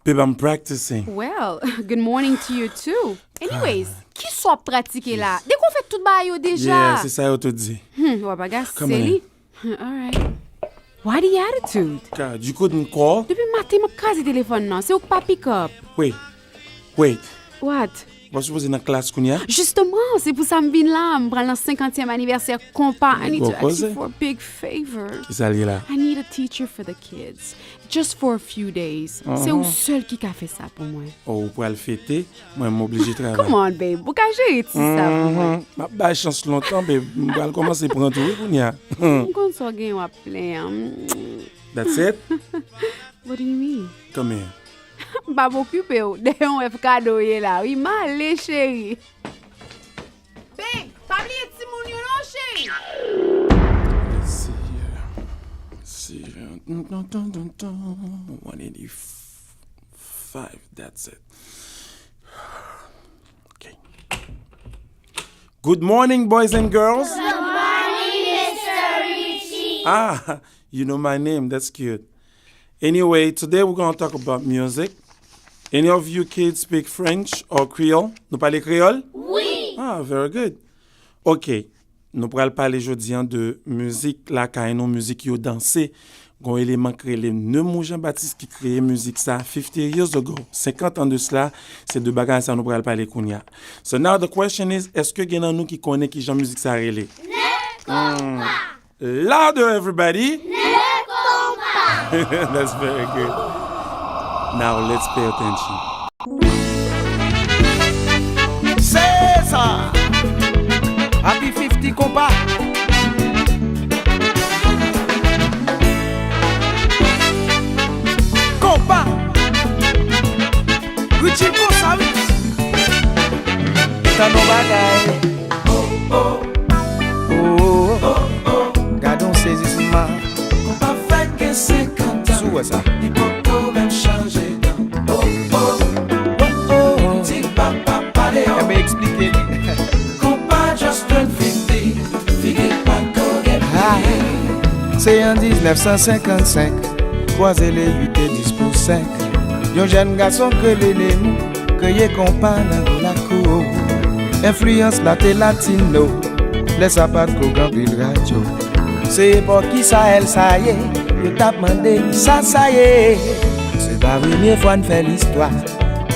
Babe, I'm practicing. Well, good morning to you too. Anyways, qui soit pratiqué là? Dès qu'on fait tout bail déjà. Yeah, c'est ça, je te dis. Ouais, bagas, c'est lui. All right. Why the attitude? God, you couldn't call? Depuis matin, m'a crasé téléphone non, c'est ou pas pick up. Wait. What? Vas supposé dans la classe qu'on y a? Justement, c'est pour ça que je viens là, je prends le 50e anniversaire compas. I need to ask you for a big favor. Qui ça lié là? I need a teacher for the kids, just for a few days. C'est au seul qui a fait ça pour moi. Oh, pour le fêter, moi, je suis obligé de travailler. Come on, babe, pourquoi j'ai dit ça pour moi? Ma bah chance longtemps, mais je vais commencer à prendre tout qu'on y a. Quand ça gagne à plein. That's it? What do you mean? Come here. Pas m'occuper de un cadeau là. Oui, mal chérie. Babe, pas oublier petit moun yo non chérie. Let's see here. 185, that's it. Okay. Good morning, boys and girls. Good morning, Mr. Richie. Ah, you know my name, that's cute. Anyway, today we're going to talk about music. Any of you kids speak French or Creole? Nous parlez créole? Oui. Ah, very good. OK. Nous pourrons parler aujourd'hui de musique, là, quand nous musique yo danser. Gon élément créé les Neumou Jean-Baptiste qui créé musique ça 50 years ago. 50 ans de cela, c'est de bagages ça nous pourrons parler kounya. So now the question is, est-ce que gen nous qui connaît qui Jean musique ça relé? Louder everybody. That's very good. Now let's pay attention. C'est ça. Happy 50 compas. Compas. Richie pour ça, oui. T'as nos bagailles. Oh. Gardons saisissement. Compas fait que 50 ans. Sous ça. Il peut même changer dans. Petit papa paléo. Elle m'a expliqué. Compas just turned 50. Figure pas qu'on get C'est en 1955. Croiser les 8 et 10 pour 5. Yon jeune garçon que les mou. Que yé compas dans la cour. Influence laté latino. Laisse à pas de grand pile radio. C'est pour qui ça elle ça y est. Yo t'a demandé ça y est. C'est pas la première fois qu'on fait l'histoire.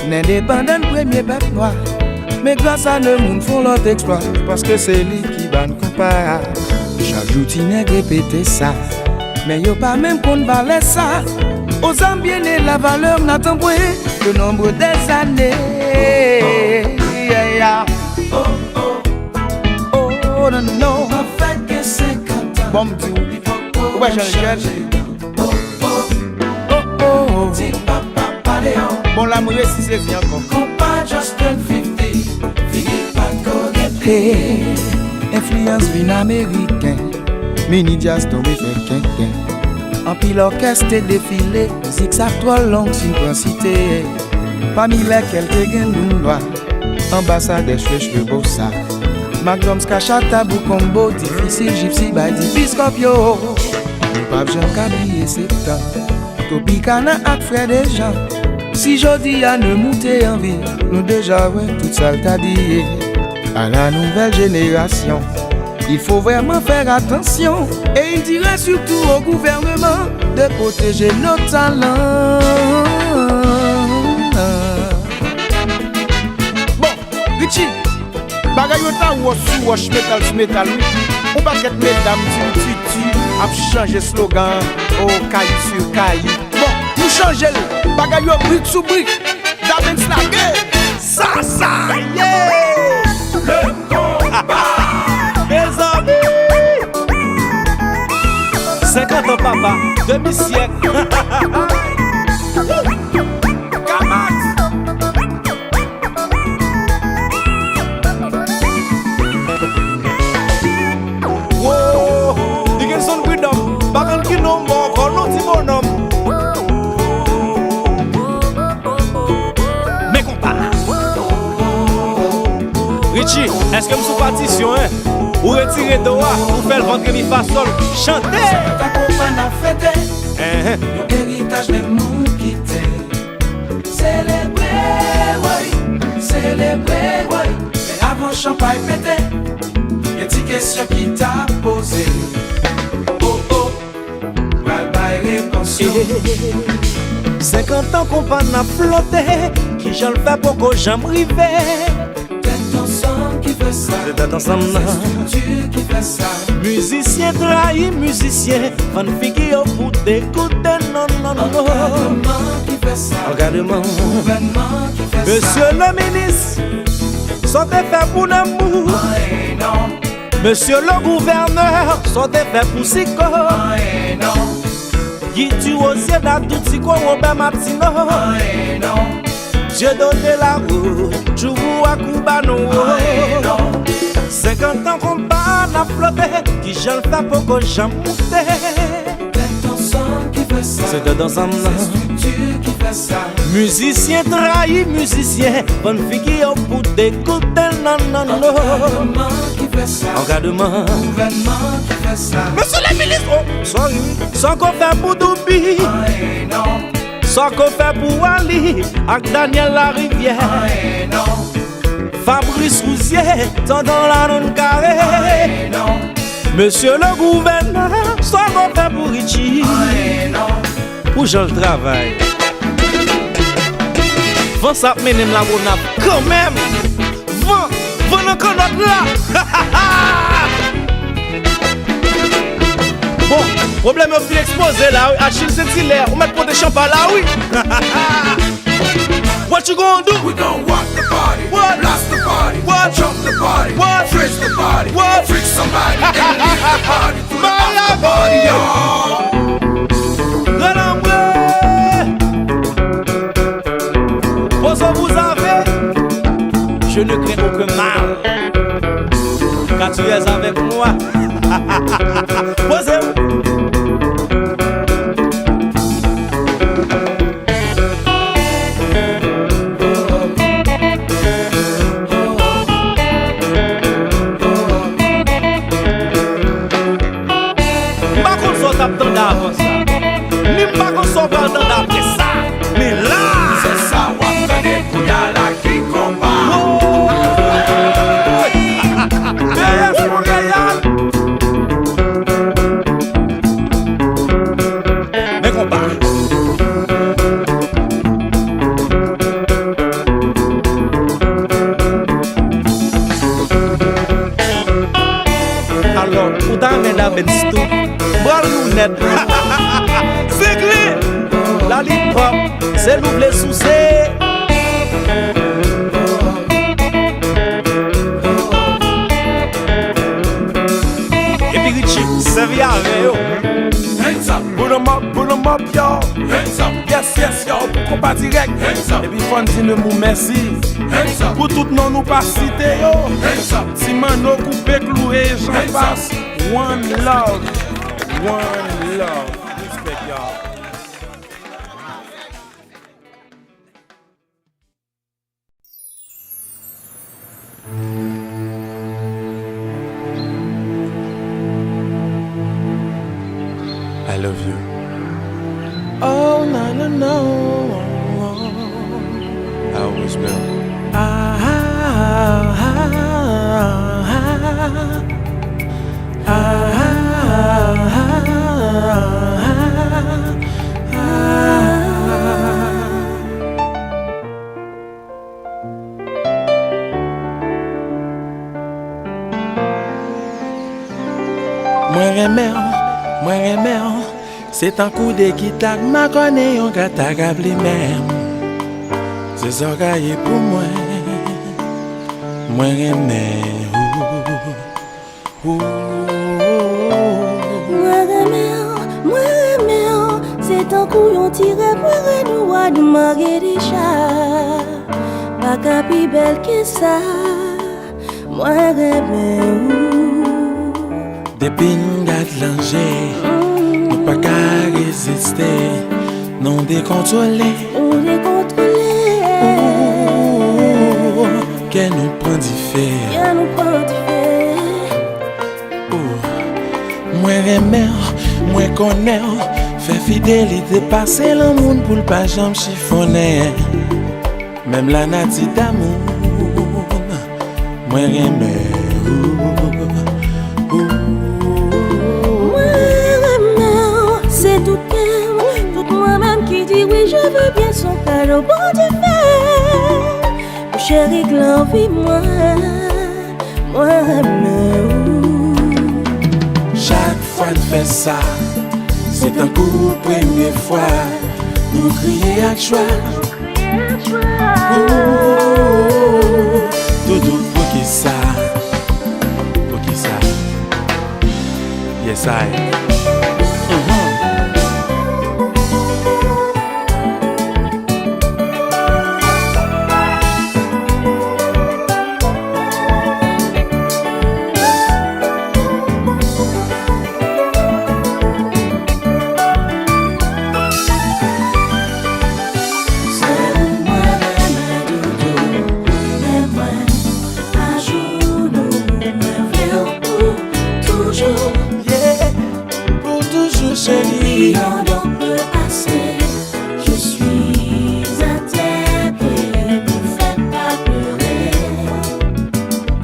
N'indépendant premier peuple noir. Mais grâce à le monde font l'autre exploit. Parce que c'est lui qui va nous comparer. Chaque jour tu n'es répété ça. Mais yo pas même qu'on valait ça. Aux hommes bien et la valeur n'attend point le nombre des années. Oh non non. Compas fait que 50 ans. Bon Dieu. Ouais Jean-Michel. Petit papa paléo. Bon l'amour si c'est bien encore. Compas just turned 50. Figure pas qu'on get Hey, influence vin américain. Mini jazz tombé fait quinquin. En pile orchestre et défilé. Musique ça trop longue synchronicité. Parmi lesquels te gen nou noir. Ambassadeur cheveux beau ça. Magnums Cachata bou combo. Difficile gypsy by Discopio. Le pape Jean Cabrier c'est temps. Topicana ak frère des gens. Si jodi a ne monter en ville. Nous déjà ouais tout ça t'a dit. À la nouvelle génération, il faut vraiment faire attention. Et il dirait surtout au gouvernement de protéger nos talents. Bon, Richie, bagay yo ta ou sous wash metal, oui. On paquet mesdames, tu a changé slogan, oh caillou sur caillou. Bon, nous changer le bagay yo brique sous brique. Damen Snagger, ça, yeah. le compas. Mes amis 50 ans papa, demi-siècle. Kamat. Wow, you get some freedom. Bagan ki nombo, kono ti bonhomme. Mais compas. Richie, est-ce que vous sous partition, hein? Ou retirer doa, ou faire le ventre mi fa sol, chanter. Ta compas n'a fêté. Yon héritage les moun quitté. célébrer, ouais, célébrer, ouais. Mais avant champagne pété, y'a des questions qui t'a posé. Oh oh, bye bye réponse. 50 ans qu'on pas n'a flotté, qui j'en le fait pour que j'en rive. C'est ensemble qui fait ça, C'est ensemble. c'est structure qui fait ça. Musicien trahi, musicien, fan figure pour t'écouter, non, non, non. Encadrement qui fait ça, Encadrement. gouvernement qui fait Monsieur ça. le ministre, sortez fait pour l'amour. Eh non, Monsieur le gouverneur, sortez fait pour Sico. eh non, Qui tue aux yeux d'un tout Sico, Robert Martino. eh non, J'ai donné la route, je vous à Cubano. eh non. 50 ans qu'on pas n'a flotté, qui j'en fais pour que j'en monte. C'est ensemble qui fait ça, C'est ensemble. c'est structure qui fait ça. Musicien trahi, musicien, bonne figure pour t'écouter, non, non, non. Encadrement qui fait ça, Encadrement. gouvernement qui fait ça. Monsieur le ministre, oh, sorry. Sans qu'on fait pour Doubi, Eh non, sans qu'on fait pour Ali, avec Daniel Larivière, eh non, Fabrice Rousier, t'entends la non carré. eh non, Monsieur le gouverneur, sans qu'on fait pour Richie, eh non. pour Jean le travail. Vent ça menem la bonap, quand même. Vent encore notre là. Bon, problème au fil exposé là, Achille Saint-Hilaire, on met pour des champagne là, oui. What you gonna do? We gon' rock the party, What? blast the party, What? jump the party, What? twist the party, What? freak somebody, and leave the party to the after party, y'all. Bonsoir vous avez, je ne crains aucun mal, car tu es avec moi. Posez-vous. Pas qu'on soit attendre avant ça, ni pas qu'on soit pas attendre après ça, mais là. C'est ça, Wakane Kudala qui combat. Yes, mon gars. Mais combat. Alors, pour t'amener la Benstou, bras nous net. C'est clé. La hip-hop, c'est l'oublié sous c'est. Et puis Richie, c'est via yo. Hands up, Put 'em up, y'all. hands up, Yes, yes, y'all. Pour combat direct. hands up, Et puis, fon di le mou merci. hands up, Pour tout non nous pas cité, yo. hands up. Si mano coupé, cloué, j'en passe. One love. One love. Respect, y'all. I love you. Oh, no, no, no. I always will. Moi remè, c'est un coup de guitare, ma connaît yon gata gable même. C'est orgueil pour moi. Moi remè, c'est un coup yon tiré pour nous à nous marrer des chats. Pas capi belle que ça. Moi remè depuis nous gâte l'angé, nous pas qu'à résister, non décontrôlé. on les contrôler. Qu'elle nous prend du fer. Y'a nous prend du fait. Moi remè, moi connais, fait fidélité passer le monde pour le pas jamais chiffonner. Même la natie d'amour, moi remè. C'est tout moi-même qui dit oui, je veux bien son cadeau, bon Dieu fait. Mon chéri, l'envie, moi, chaque fois de faire ça, c'est un coup première fois, nous crier à joie. Doudou pour qui ça, yes I.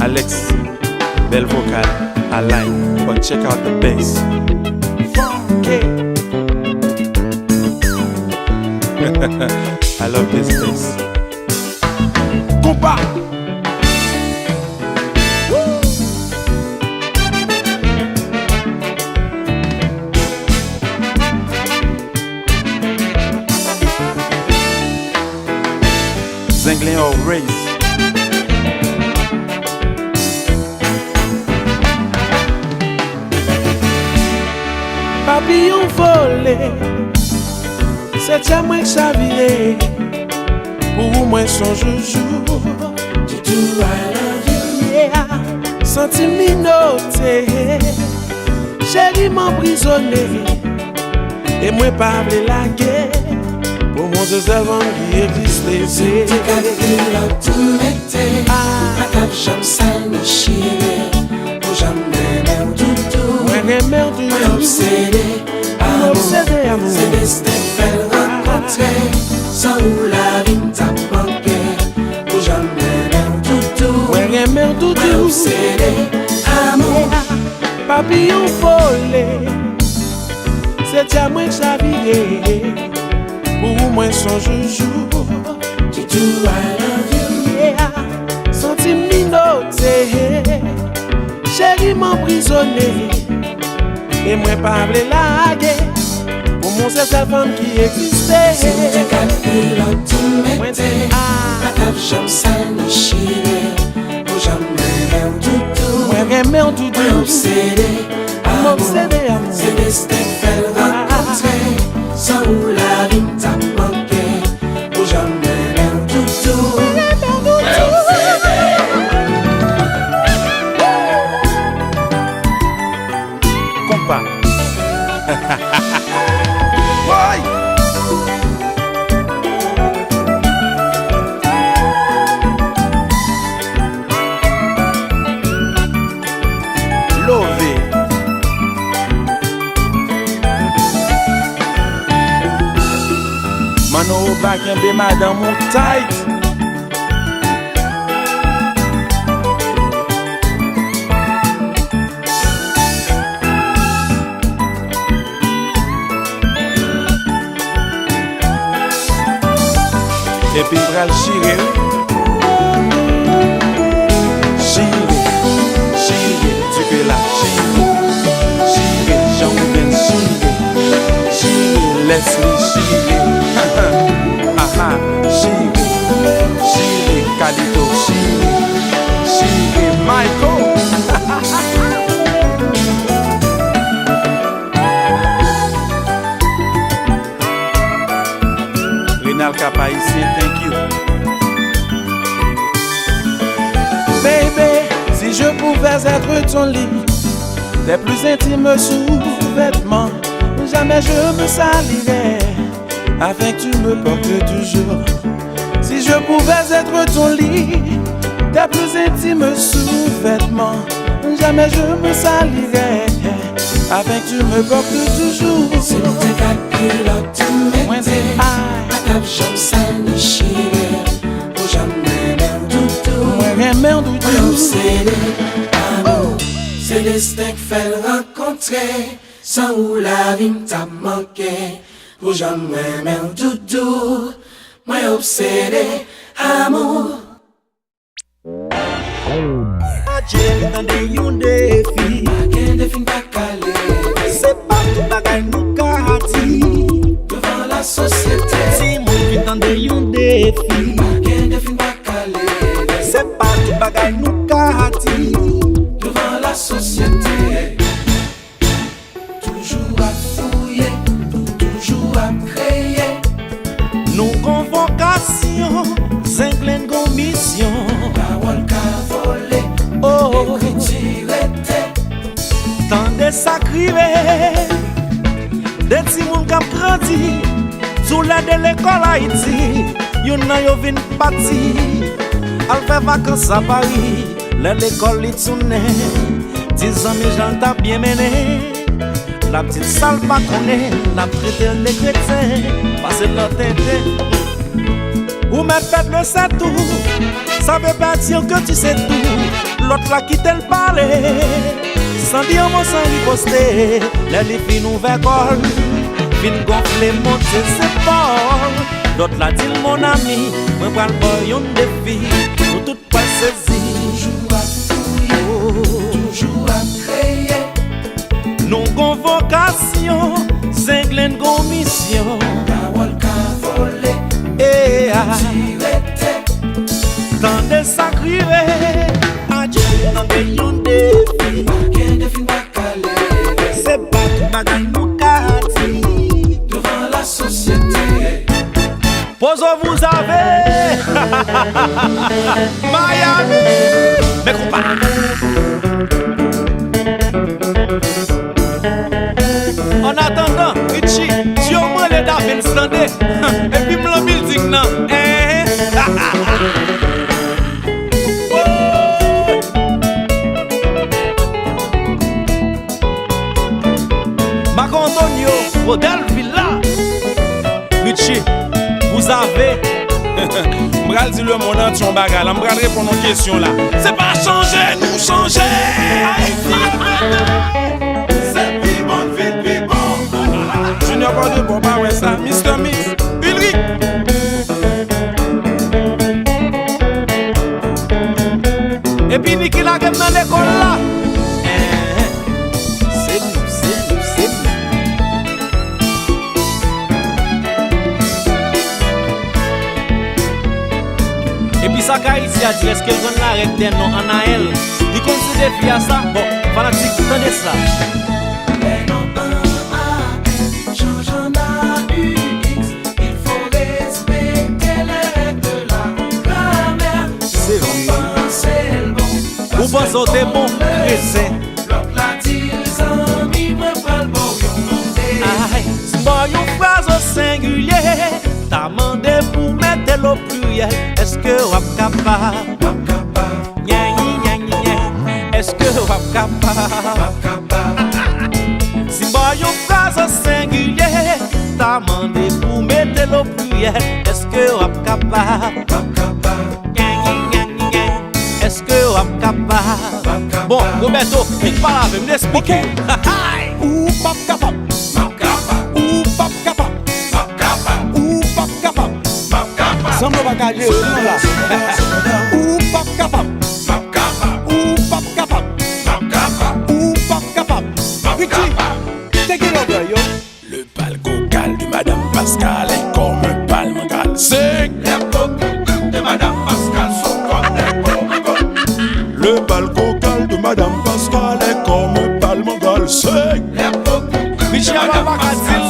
Alex, belle vocale, I like, but check out the bass. Funky. I love this bass. Compa. Zinglin or race. Papillon volé, c'est moi que ça viré. Pour moi son joujou, Tutu I love you, yeah. Senti noté, chéri m'emprisonné, et moi pas la guerre. Pour mon deuxième qui existe, c'est T'es calculé là tout m'était, la table j'aime ça me chier, pour jamais même tout. Obsédé, amour, c'est destin fait rencontrer. Sans où la vie t'a manqué, pour jamais même tout. Obsédé, amour, papillon volé, c'est à moi que ça viré. Pour moi son joujou, Tutu I love you, yeah. Senti noté, chéri m'emprisonné, et moi pas la guerre. Pour mon c'est cette femme qui existait. si t'es calculé là tout m'était, la table j'aime ça me chier, pour jamais même tout. Moi remè en tout Obsédé, amour, c'est destin fait rencontrer. Sans où la vie t'a manqué, pour jamais même tout. Compa. Lové. Mano back and be madame mon tight. Et puis pral chire. Chire, tu que la chire, Jean-Ben chire, Leslie chire, aha, chire, Calito chire, Michael. Renal Kappa ici, thank you. Baby, si je pouvais être ton lit, tes plus intimes sous-vêtements, jamais je me salirais, afin que tu me portes toujours. Si je pouvais être ton lit, tes plus intimes sous-vêtements, jamais je me salirais, Avec tu me portes toujours. C'est le tegat que l'autre tu mettais. Pas cap j'aime ça ni chire. Pour jamais même doudou. Moi même doudou. Obsédé, amour. C'est destin qui fait le rencontrer. Sans où la vie t'a manqué. Pour jamais même doudou. Moi obsédé, amour. J'ai entendu yon défi. Qu'un défi pas calé. C'est pas tout bagay nou ka hati. Devant la société. Si moun ki tande yon défi. Qu'un défi pas calé. C'est pas tout bagay nou ka hati. Devant la société. Toujours à fouiller, toujours à créer. Nou convocation, Zenglen gon mission. Parole qu'a volé, Oh, tiré. tande sakrive. Des ti moun kap grandi. Sous l'aide de l'école Haïti. Yon nan yo vin pati. Al fè vacances à Paris. L'école li tourne. 10 ans mes gens t'a bien mené. La petite salle pas connaît. La traité les chrétiens. Passe l'entêté. Ou même fait le sait tout. Ça veut pas dire que tu sais tout. L'autre là qui te le parle. Sans dire mot sans riposter. Les filles nous vergol. Fin gonfler monter ses épaules. L'autre là dit mon ami. Moi pral boy yon défi. Nous tout pas saisi. Toujours à fouiller, toujours à créer. Non convocation. Zenglen gon mission. Parole qu'a volé, Eh ah. tiré. Tande sakrive. Adje tande yon défi. Qu'un défi pas calé. C'est pas tout bagay nou ka hati. Devant la société. Pozo vous avez Miami. Mais compa. En attendant, Richie, tu au moins les David standé. Et puis m'l'en building nan. Marc Antonio, Rodel Villa. Richie, vous avez. M'bral di le monde entier en bagarre. Là, m'bral répondre aux questions là. C'est pas changer, nous changer. C'est plus bon, vite, plus bon. Junior Bordeaux, bon, bah ouais, ça. Mr. Mix, Ulrich. Et puis Niki la game dans l'école là. C'est nous, c'est nous, c'est nous. Et puis ça Haïti a dit est-ce qu'elle donne la recte non en a elle. Il considère défi à ça. Bon, fanatique, tenez ça. Les noms A, change en AUX. Il faut respecter les règles de la grammaire. C'est vrai. C'est le bon. Vous pensez au t'es bon, chrétien. L'autre la tire, amis, moi pas le bon. Aïe, c'est bon yon phrase au singulier. T'as demandé pour mettre le pluriel. Est-ce que wap capable? Nya nya nya nya. Est-ce que wap capable? Si bon yon phrase au singulier. T'as demandé pour mettre le pluriel. Est-ce que wap capable? Nya nya nya nya. Est-ce que wap capable? Bon, Roberto, il parle avec me expliquer. Ou pas capable. Ou pas capable. Ou pas capable. Sans me bagager, non là. Ou pas capable. Ou pas capable. Ou pas capable. Richie, take it over, yo. Le bal vocal de Madame Pascal est comme un palme c'est De Madame Pascal, son corps n'est pas. le bal vocal de Madame Pascal est comme un palme c'est Richie a pas bagatil.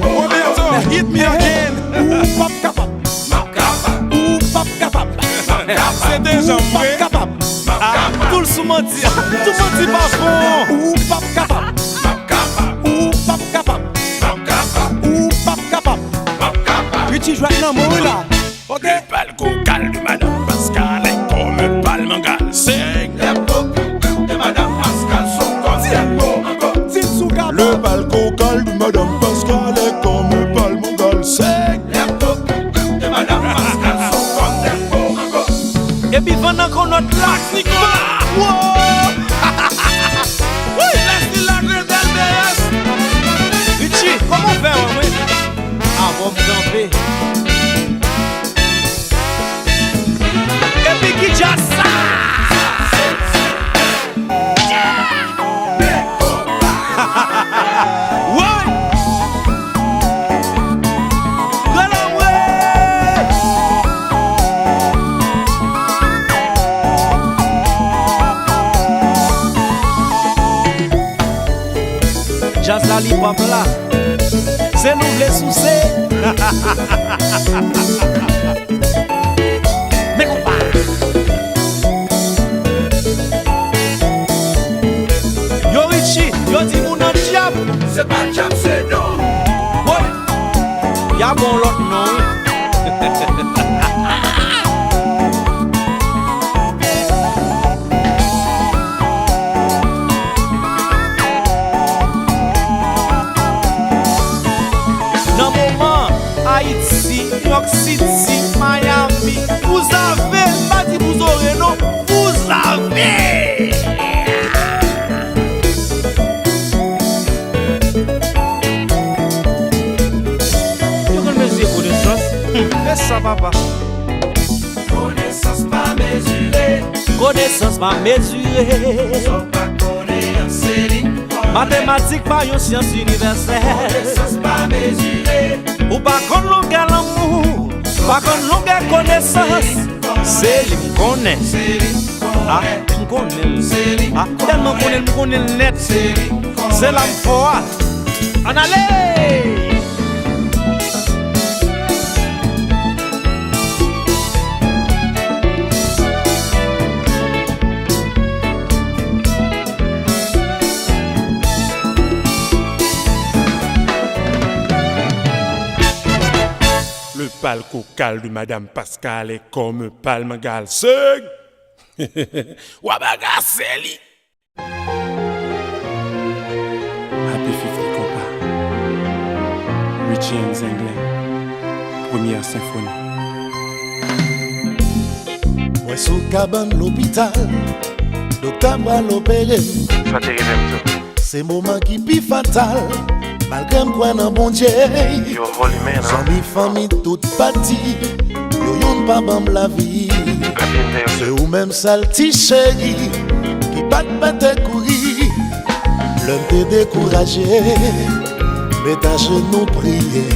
Roberto, hit me again. Ou pas capable. Ou pas capable. C'est déjà vrai. Capable. Tout le sous-menti, tout le menti pas bon. Ou pas capable. Ou pas capable. Ou pas capable. Richie joue dans mon là. Ok. Le bal vocal de Madame Pascal est comme un palme c'est De Madame Pascal, son corps n'est pas. Le bal cocal de Madame Pascal est comme un bal mongal sec. Les coquins de Madame Pascal sont comme des pommes. Et puis pendant qu'on note l'axe, Nicolas. Wow! Oui, laisse la grande LBS. Richie, comment faire, oui? Ah, bon, camper. Et puis qui déjà ça? Jazz la li pop là, c'est nous les soucis. Mais on va. Yo Richie, yo dis mon nom diable. C'est pas Jam, c'est non. Ouais. Y'a bon l'autre non. Haïti, New York City, Miami. Vous avez, pas dit vous aurez, non, vous avez. Tu connais mes connaissances? Laisse ça, papa. Connaissance pas mesurée. Connaissance pas mesurée. Sans pas connaître Céline. Mathématiques pas une science universelle. Connaissance pas mesurée. Ou pas qu'on longueur l'amour, pas qu'on longueur connaissance. C'est lui connaît. Ah, m'connait. Ah, tellement m'connait le net. C'est l'âme forte. En allez! Le bal cocal de Madame Pascal est comme un palme galseg. Wabagaseli. Happy 50 compa. Richie and Zenglen. Première symphonie. Moi sous cabane l'hôpital, docteur va l'opérer. C'est moment qui pi fatal. Malgré moi dans bon Dieu, amis, famille, toute partie, yo yon pas bam la vie. C'est ou même sale ti chéri, qui pas de battre courir. L'homme te découragé, mais ta genou prier.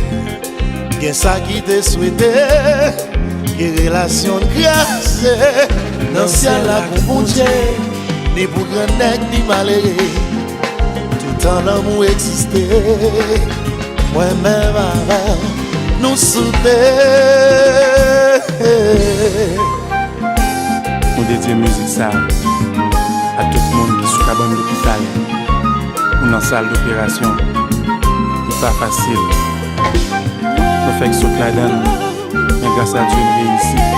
Qu'est ça qui te souhaité, qui relation de grâce. Dans ciel la bon Dieu, ni pour grand nègre ni malheureux. Tant l'amour existait, moi-même avant, nous soutenons. On dédie musique ça à tout le monde qui est sous cabane d'hôpital ou dans la salle d'opération. C'est pas facile. Nous faisons ce que la donne, mais grâce à Dieu, nous réussissons.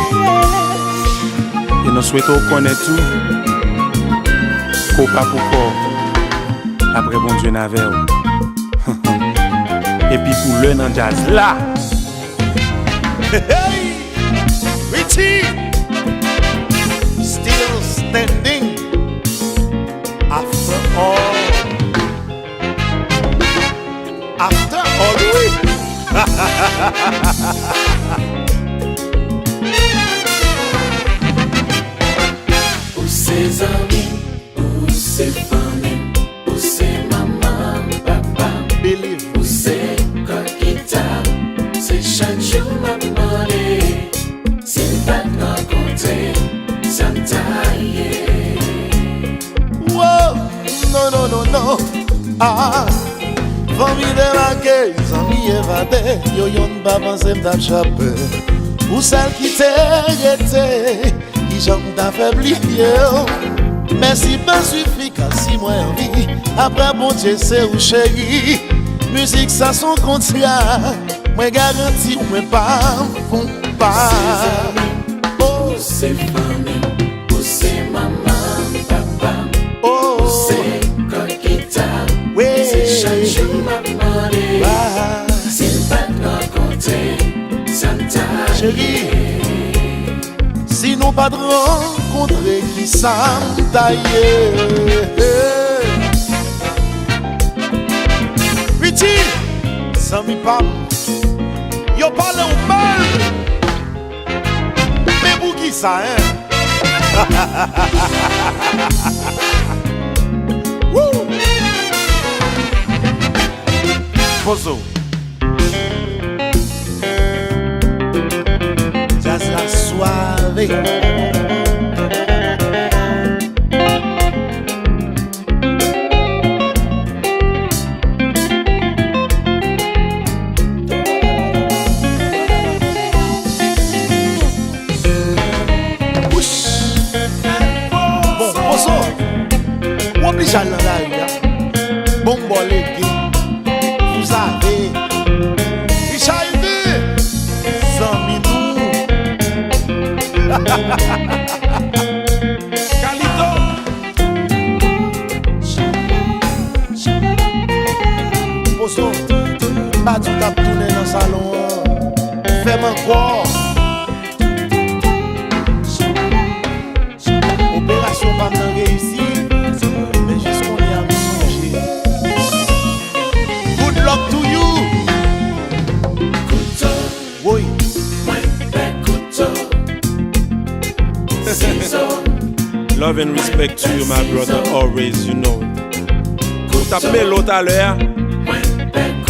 Et nous souhaitons connaître tout, qu'on pas pour corps. Après bon Dieu n'avait. Et puis pour le nan jazz là. Hey, Richie, still standing after all. After all, oui. Pour ses amis, pour ses familles. C'est maman, papa, Believe. c'est coquita, c'est chaque jour maman, c'est pas rencontrer, ça taille. Wow, non, non, non, non. Ah, famille de la gueule, amis évadés, yo yon pas pensé m't'achapper. Ou celle qui t'est arrêté, qui j'en t'affaibli, yo. Mais si pas suffit qu'à si moi envie, après bon Dieu c'est où chéri. Musique ça son contrat, moi garantis ou moi pas, font pas. Pour ses familles, pour ses maman, papa, Oh, c'est coquita, oui. c'est chaque je m'en demandé s'il va te rencontrer Santa. Chérie, si nous pas de rencontrer qui Santa Richie, Sami Pam, yo parle au mal, mais pour qui ça, hein? Woo! Pozo. Jazz la soirée. Oblige à la bon bolé, vous avez Richard Zaminou Calito Poso, pas tout à tourner dans le salon. Fais-moi encore opération pas me réussir. Good luck to you. Couteau, Oui. moi couteau. Ciseaux, Love and respect to you, my brother, always, you know. T'appelles l'autre à l'heure.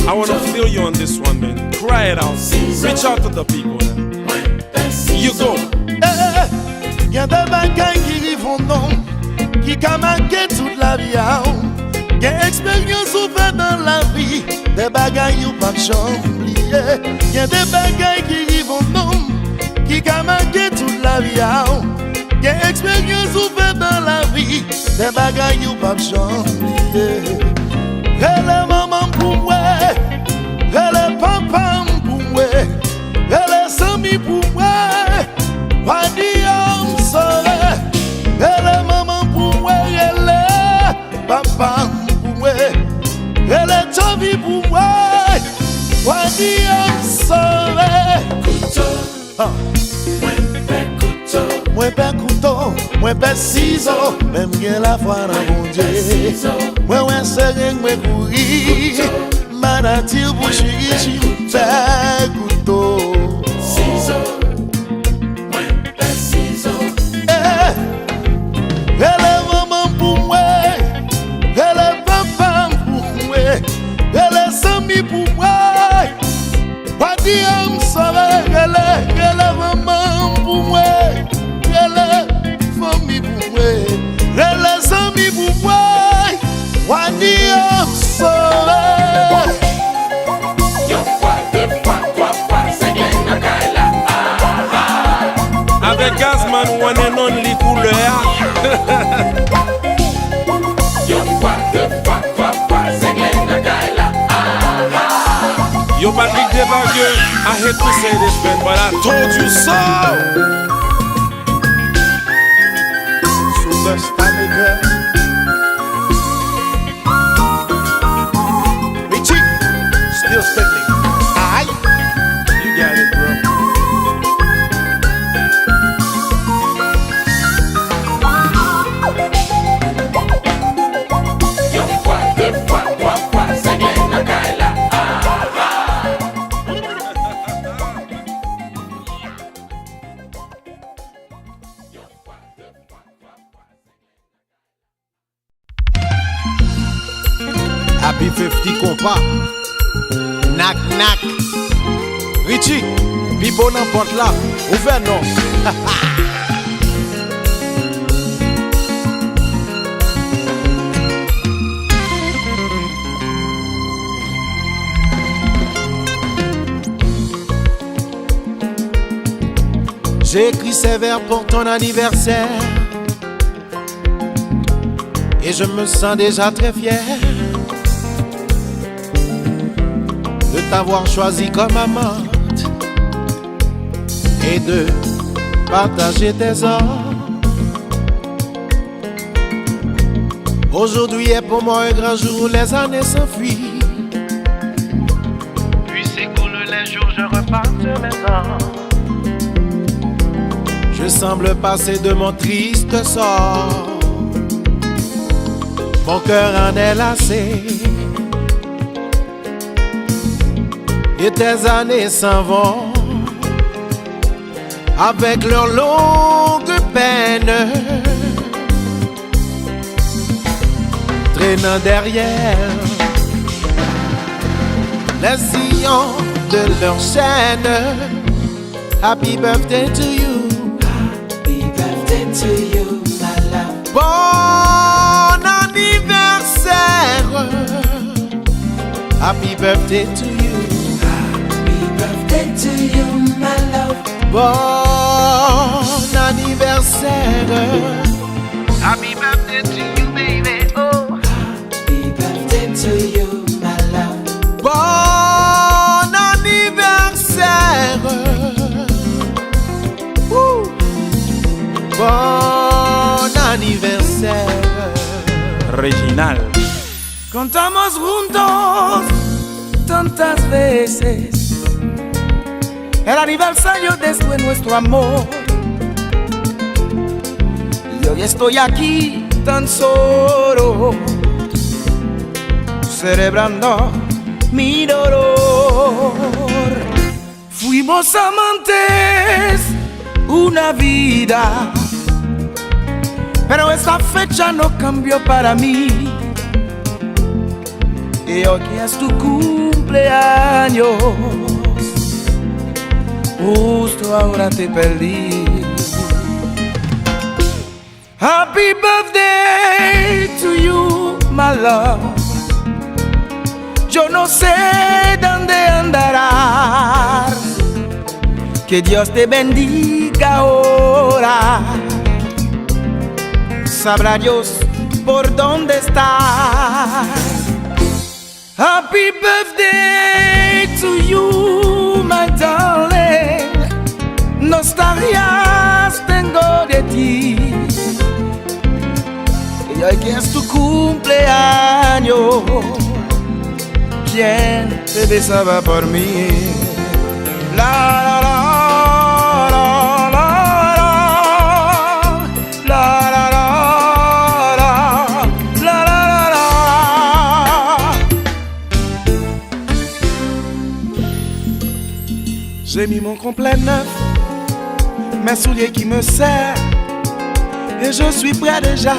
I want to feel you on this one, man. Cry it out. Reach out to the people. You go. Y'a des bagailles qui rivent non, qui a marqué toute la vie. Y'a expérience ouverte dans la vie, des bagailles ou pas oublier. Y'a des bagailles qui rivent non, qui a marqué toute la vie. Y'a expérience ouverte dans la vie, des bagailles ou pas oublier. Elle est maman pour moi, elle est papa pour moi, elle est ami pour moi. Wadiam sore, elle est maman pour moi, elle est papa pour moi, elle est Toby pour moi. Wadiam sore, couteau, moi ben couteau, moi ben ciseau, même bien la foi dans mon Dieu. Moi ouais c'est moi courir, manatir pour chéri, ben couteau. ciseaux. Elle est maman pour moi, elle est papa pour moi, elle est ami pour moi. Wadiam sore, elle est maman pour moi, elle est famille pour moi, elle est ami pour moi. Wadiam sore. Avec Gazman, one and only couleur. Yo, Patrick Devague, I hate to say this, man, but I told you so. Superstar nigga. Richie, still spending. Aye. You got it, bro. Happy 50 compas. Knack knack. Richie, pipo n'importe là. Ouvert non. J'ai écrit ces vers pour ton anniversaire. Et je me sens déjà très fier de t'avoir choisi comme amante et de partager tes heures. Aujourd'hui est pour moi un grand jour, les années s'enfuient je repasse maintenant. Je semble passer de mon triste sort. Mon cœur en est lassé. Et tes années s'en vont avec leurs longues peines, traînant derrière les sillons de leur chaîne. Happy birthday to you. Happy birthday to you, my love. Bon anniversaire. Happy birthday to you. Happy birthday to you, my love. Bon anniversaire. Happy birthday to you, baby. Oh. Happy birthday to you, my love. Bon anniversaire. Bon anniversaire. Reginal. Contamos juntos tantas veces el aniversario de nuestro amor. Y hoy estoy aquí tan solo, celebrando mi dolor. Fuimos amantes una vida, pero esta fecha no cambió para mí. Y hoy que es tu cumpleaños, justo ahora te perdí. Happy birthday to you, my love. Yo no sé dónde andarás, que Dios te bendiga ahora. Sabrá Dios por dónde estás. Happy birthday to you, my darling. Nostalgias tengo de ti. Y hoy que es tu cumpleaños, ¿quién te besaba por mí? La la la. J'ai mis mon complet neuf, mes souliers qui me serrent, et je suis prêt déjà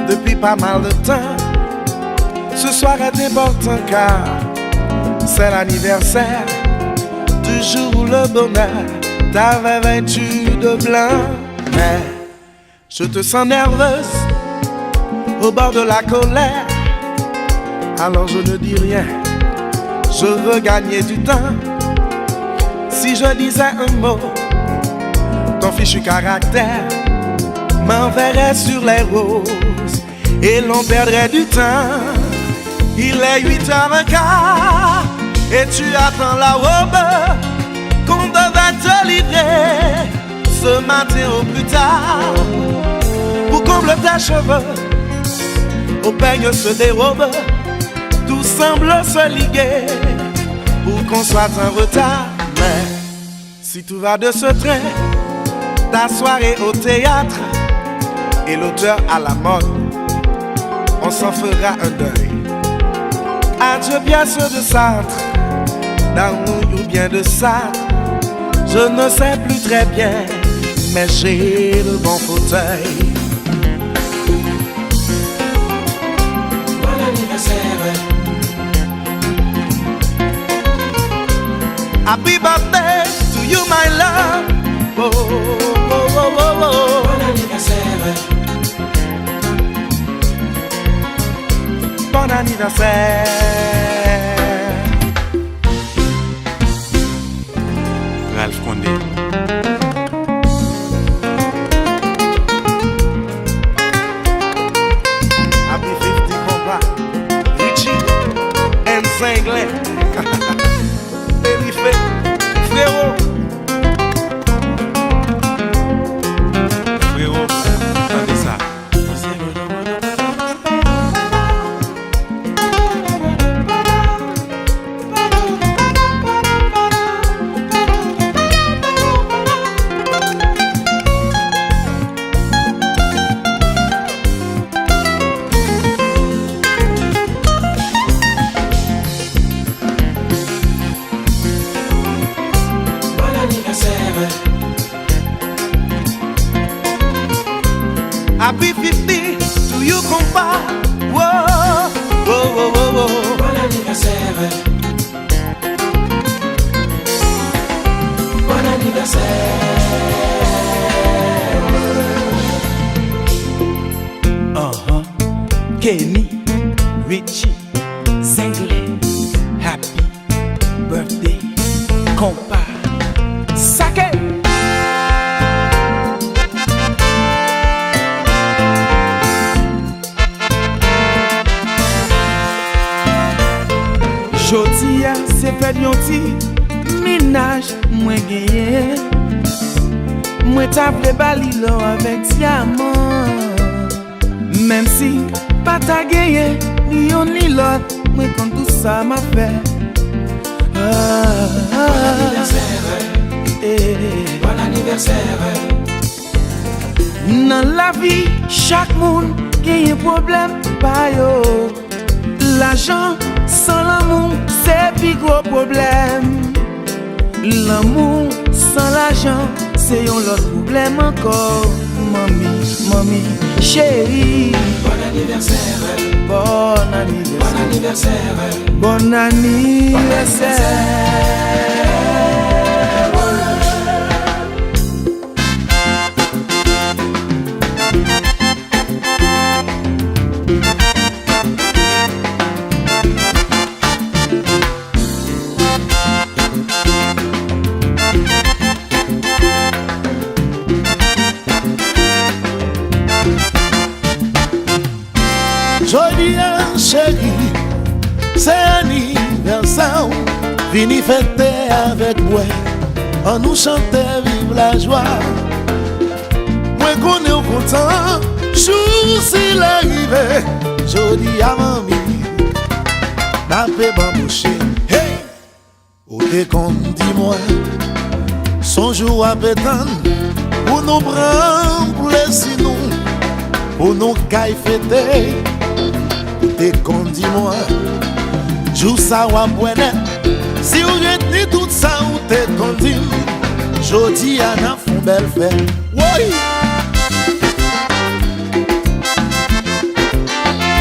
depuis pas mal de temps. Ce soir est important car c'est l'anniversaire du jour où le bonheur t'avait vêtu de blanc. Mais je te sens nerveuse au bord de la colère, alors je ne dis rien, je veux gagner du temps. Si je disais un mot, ton fichu caractère m'enverrait sur les roses et l'on perdrait du temps. Il est 8h15 et tu attends la robe qu'on devait te livrer ce matin au plus tard. Pour combler tes cheveux, au peigne se dérobe, tout semble se liguer pour qu'on soit en retard. Mais si tout va de ce train, ta soirée au théâtre et l'auteur à la mode, on s'en fera un deuil. Adieu pièce de Sartre, d'amour ou bien de Sartre, je ne sais plus très bien, mais j'ai le bon fauteuil. Bon anniversaire. Happy birthday to you, my love. Oh, oh, oh, oh, oh. Bon anniversaire. Bon anniversaire. Ralph Condé. Happy 50 combat. Richie and Singlet. Baby frérot. Frérot, attendez ça. Happy 50 to you, compa. Whoa, whoa, whoa, whoa, whoa. Bon anniversaire. Bon anniversaire. Kenny, Richie, Zengle, happy birthday, compa, sake. Jodi a se fait yon ti ménage mwen genye. Mwen table bali lo avec diamant. Même si pas ta gagné ni on ni l'autre, moi quand tout ça m'a fait. Bon anniversaire. Bon anniversaire. Dans la vie, chaque monde gagne un problème, pas yo. L'argent sans l'amour, c'est plus gros problème. L'amour sans l'argent, c'est un autre problème encore. Mami, chérie. Bon anniversaire. Bon anniversaire. Bon anniversaire. Bon anniversaire. Jodi chérie, c'est anniversaire. Vini fêter avec moi, on nous chanter vive la joie. Moi qu'on est content, jour s'il arrive. Jodi à mamie, n'a pas bambouché. Hey, ou t'es qu'on dit moi, son jour à pétane, pour nous prendre plaisir nous, pour nous caille fêter. T'es qu'on dit moi, joue ça ou à net. Si vous retenez tout ça ou t'es qu'on dit, jodi à n'a font belle fête. Oui.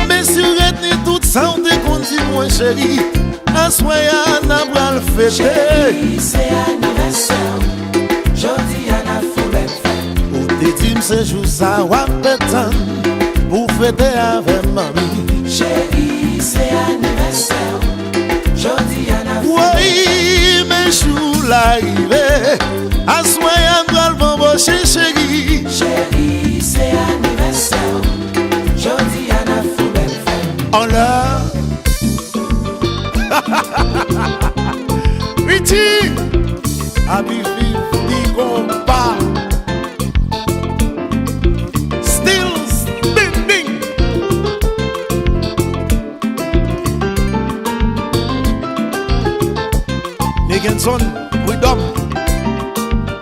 Mais si vous retenez tout ça ou t'es qu'on dit moi chérie, à soya n'a pas le fêter. Chérie, c'est anniversaire. Jodi à n'a font belle fête. Ou t'es dit c'est joue ça ou à pétane, pour fêter avec mamie. Chérie, c'est anniversaire. Jodi à la oui, mais chou l'arrivée. À soya doit le bambocher chérie. Chérie, c'est anniversaire. Jodi à la foule fête. En l'air. Richie, happy 50 compa. Still spinning. Son, freedom,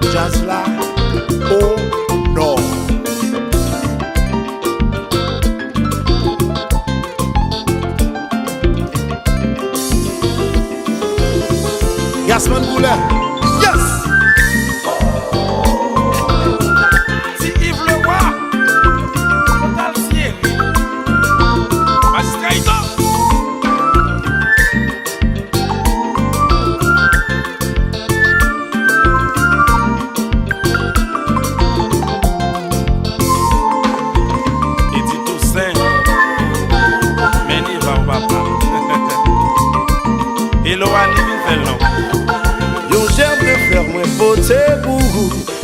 just like, oh no. Yasman Boulay, yes. Si Yves le roi, Total Thierry, Magistrat Ito. Yon germe de fer mwen pote pou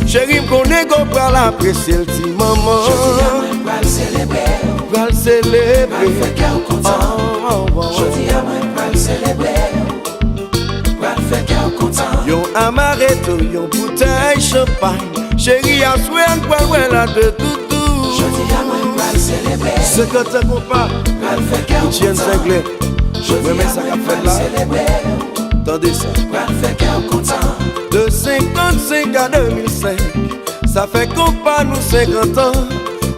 chéri m'konne go pral apprécier le ti maman. Jodi à moi pral célébrer. Pral célébrer. Pral fait cœur content. Jodi à moi pral célébrer. Pral fait cœur content. Yon amaretto, yon bouteille champagne. Chéri a souhait pral la de toutou. Jodi à moi pral célébrer. Ce que t'as compas. Pral fait cœur content. Tiens Zengle. Jodi à moi pral célébrer. Attendez ça. Pral fait cœur content. De 55 à 2005, ça fait qu'on pas nous 50 ans.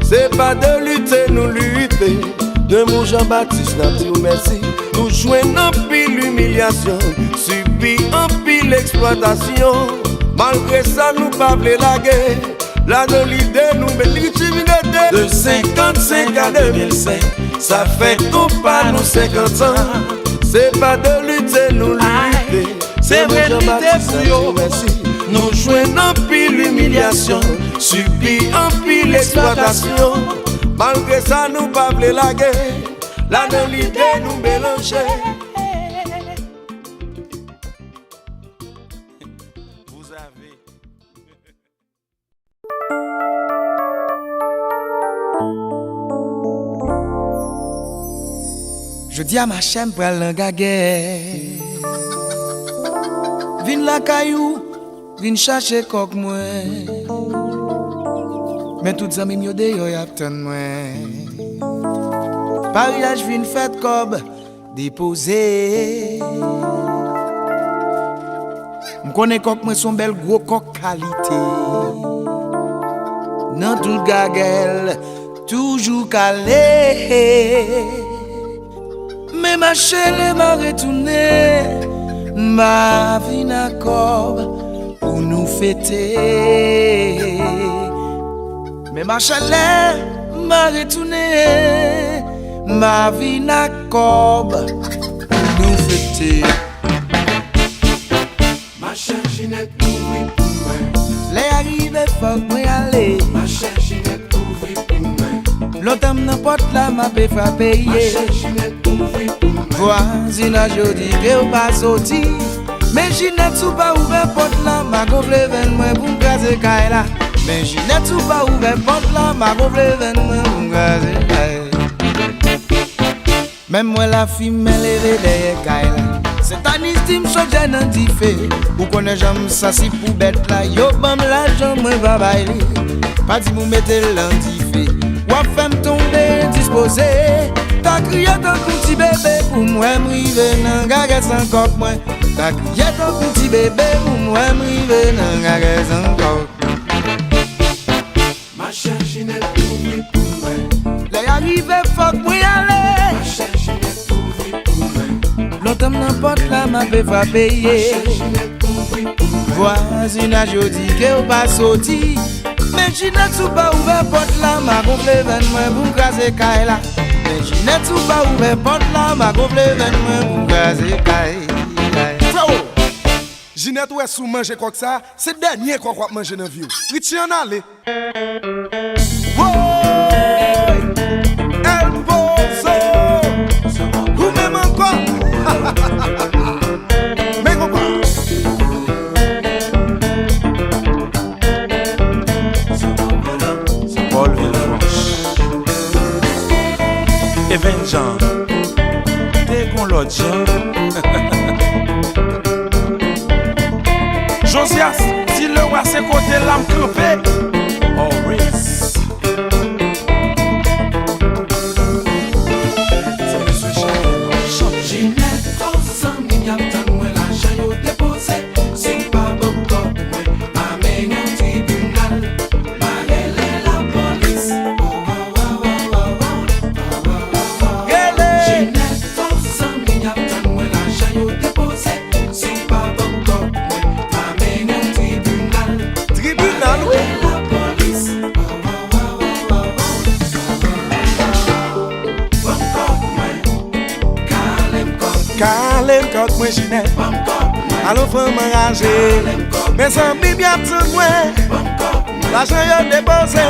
C'est pas de lutter, nous lutter. De mon Jean-Baptiste, n'a dit merci. Nous jouons en pile l'humiliation, subit en pile l'exploitation. Malgré ça, nous pas la guerre. Là, de l'idée, nous mettons De 55 à 2005, ça fait qu'on pas nos 50 ans. C'est pas de lutter, nous lutter. C'est vrai, lutter pour yo. Nous jouons en pile humiliation, subis en pile exploitation. Malgré ça, nous pas voulons la guerre. La l'idée nous mélanger. Vous avez. Je dis à ma chaîne pour le gaguet. Vin la caillou, vin chercher coq moi. Mais toutes amis mieux de yo y'attend moi. Pariage vin fait cob déposé. M'connais coq moi son bel gros coq qualité. Nan tout gaguel toujours calé. Mais ma chérie m'a retourné, ma vie n'a corps pour nous fêter. Mais ma chérie m'a retourné, ma vie n'a corps pour nous fêter. Ma chère Ginette, ouvre pour moi. Les arrivés, faut que moi aller. Ma chère Ginette, ouvre pour moi. L'automne n'importe là, ma paix fa payer. Ma chère Ginette, ouvre pour moi. Voisinage jodi que ou pas sorti. Mais Ginette sou pas ouvert porte là, ma gonfle ven moi pour m'gazer kaila. Mais Ginette sou pas ouvert porte là, ma gonfle ven moi pour m'gazer kaila. Même moi la fille me levé derrière kaila. C'est un estime so jen an di fait. Ou connaît j'aime ça si pour bête là, yo bam l'argent moi va bailler. Pas dit vous mettez l'anti fait. Ou femme tomber disposé. Ta crié ton petit bébé pour moi m'rive nan gage sans coq moi. Ta crié ton petit bébé pour moi m'rive nan gage sans coq. Ma chère Ginette, ouvre pour moi. Les arrivés faut que moi aller. Ma chère Ginette, ouvre pour moi. L'automne n'importe là ma paix va payer. Ma chère Ginette, ouvre pour moi. Voisinage jodi que ou pas sorti. Mais Ginette sou pas ouvert porte là, ma gonfle ven moi pour m'craser kaila. Mais Ginette sou pas ouvert porte là, ma gonfle ven moi pour m'craser kaila. Frérot, Ginette ou est sous manger quoi que ça, c'est dernier quoi qu'on manger dans vie. Richie en aller. El Bozo, ou même encore. Mais quoi? Paul Villefranche Even Jean T'es qu'on l'autre Jean Josias, si le roi c'est côté l'âme campée Always C'est monsieur Charles Ginette, aux amis, y'a tant moi l'argent yo déposé. C'est pas bon comme moi, amène au tribunal. Malele la police. Ginette, aux amis, y'a tant moi l'argent yo déposé. C'est pas bon comme moi, amène au tribunal. Tribunal, oui. La police. Calem coq moi Ginette Allons femme enragée Mes amis bien tout moi L'argent yo déposé